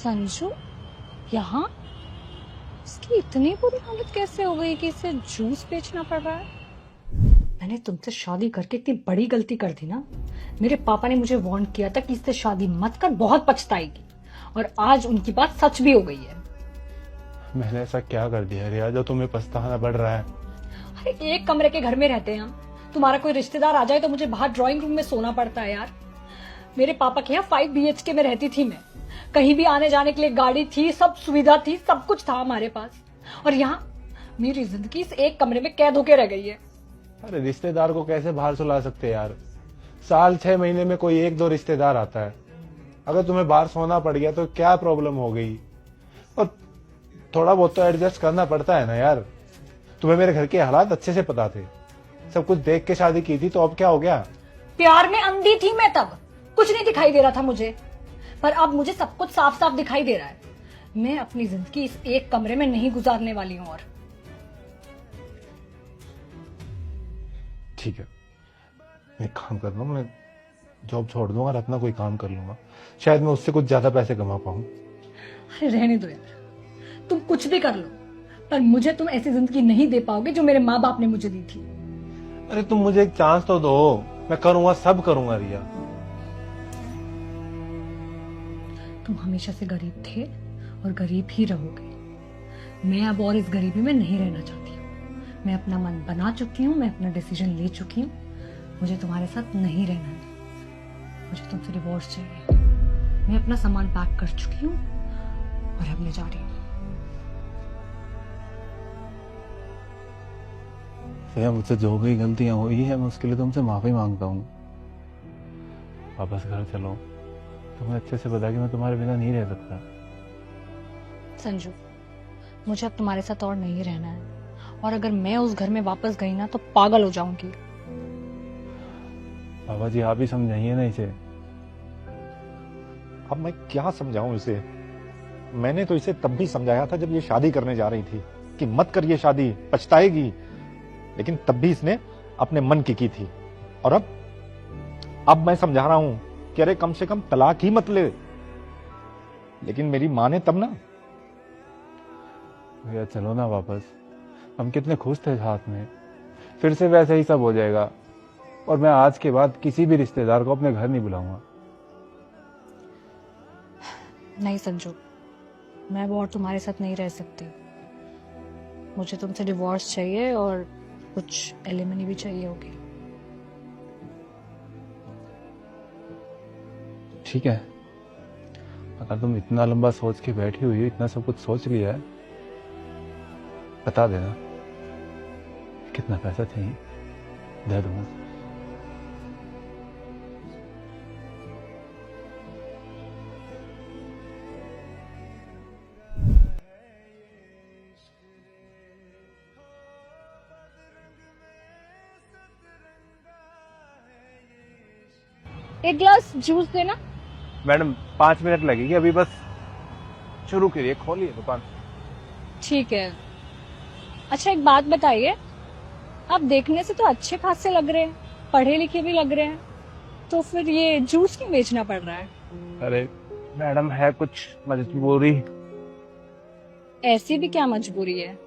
संजू यहाँ इसकी इतनी बुरी हालत कैसे हो गई कि इसे जूस बेचना पड़ रहा है। मैंने तुमसे शादी करके इतनी बड़ी गलती कर दी ना। मेरे पापा ने मुझे वार्न किया था कि इससे शादी मत कर, बहुत पछताएगी, और आज उनकी बात सच भी हो गई है। मैंने ऐसा क्या कर दिया रिया जो तुम्हें पछताना पड़ रहा है? अरे एक कमरे के घर में रहते हैं हम, तुम्हारा कोई रिश्तेदार आ जाए तो मुझे बाहर ड्राइंग रूम में सोना पड़ता है यार। मेरे पापा के यहाँ 5 BHK में रहती थी मैं, कहीं भी आने जाने के लिए गाड़ी थी, सब सुविधा थी, सब कुछ था हमारे पास, और यहाँ मेरी जिंदगी इस एक कमरे में कैद होके रह गई है। अरे रिश्तेदार को कैसे बाहर सुला सकते यार? साल 6 महीने में कोई 1-2 रिश्तेदार आता है। अगर तुम्हें बाहर सोना पड़ गया तो क्या प्रॉब्लम हो गई? और थोड़ा बहुत तो एडजस्ट करना पड़ता है ना यार। तुम्हें मेरे घर के हालात अच्छे से पता थे, सब कुछ देख के शादी की थी, तो अब क्या हो गया? प्यार में अंधी थी मैं, तब कुछ नहीं दिखाई दे रहा था मुझे, पर अब मुझे सब कुछ साफ साफ दिखाई दे रहा है। मैं अपनी जिंदगी इस एक कमरे में नहीं गुजारने वाली हूँ। और ठीक है, मैं एक काम कर रहा हूँ, मैं जॉब छोड़ दूंगा और अपना कोई काम कर लूंगा। शायद मैं उससे कुछ ज्यादा पैसे कमा पाऊँ। अरे रहने दो यार, तुम कुछ भी कर लो, पर मुझे तुम ऐसी जिंदगी नहीं दे पाओगे जो मेरे माँ बाप ने मुझे दी थी। अरे तुम मुझे एक चांस तो दो, मैं करूंगा, सब करूंगा रिया। तुम हमेशा से गरीब थे और गरीब ही रहोगे। मैं अब और इस गरीबी में नहीं रहना चाहती हूँ। मैं अपना मन बना चुकी हूँ, मैं अपना डिसीजन ले चुकी हूँ। मुझे तुम्हारे साथ नहीं रहना है। मुझे तुमसे डिवोर्स चाहिए। मैं अपना सामान पैक कर चुकी हूँ और अब मैं जा रही हूँ। भैया मुझसे जो भी गलतियां हुई है मैं उसके लिए तुमसे माफी मांगता हूँ। वापस घर चलो, तुम्हें अच्छे से पता कि मैं तुम्हारे बिना नहीं रह सकता। संजू, मुझे अब तुम्हारे साथ और नहीं रहना है, और अगर मैं उस घर में वापस गई ना तो पागल हो जाऊंगी। बाबा जी आप ही समझाइए ना इसे। अब मैं क्या समझाऊं इसे? मैंने तो इसे तब भी समझाया था जब ये शादी करने जा रही थी कि मत कर ये शादी, पछताएगी, लेकिन तब भी इसने अपने मन की थी। और अब मैं समझा रहा हूं कि अरे कम से कम तलाक ही मत ले, लेकिन मेरी मां ने तब ना। भैया चलो ना वापस, हम कितने खुश थे साथ में। फिर से वैसे ही सब हो जाएगा, और मैं आज के बाद किसी भी रिश्तेदार को अपने घर नहीं बुलाऊंगा। नहीं संजू, मैं अब और तुम्हारे साथ नहीं रह सकती। मुझे तुमसे डिवोर्स चाहिए और कुछ एलिमनी भी चाहिए होगी। ठीक है, अगर तुम इतना लंबा सोच के बैठी हुई हो, इतना सब कुछ सोच लिया है, बता देना कितना पैसा चाहिए, दे दूंगा। एक ग्लास जूस देना। मैडम 5 मिनट लगेगी, अभी बस शुरू करिए, खोलिए दुकान। ठीक है। अच्छा एक बात बताइए, आप देखने से तो अच्छे खासे लग रहे हैं, पढ़े लिखे भी लग रहे हैं, तो फिर ये जूस क्यों बेचना पड़ रहा है? अरे मैडम है कुछ मजबूरी। ऐसी भी क्या मजबूरी है?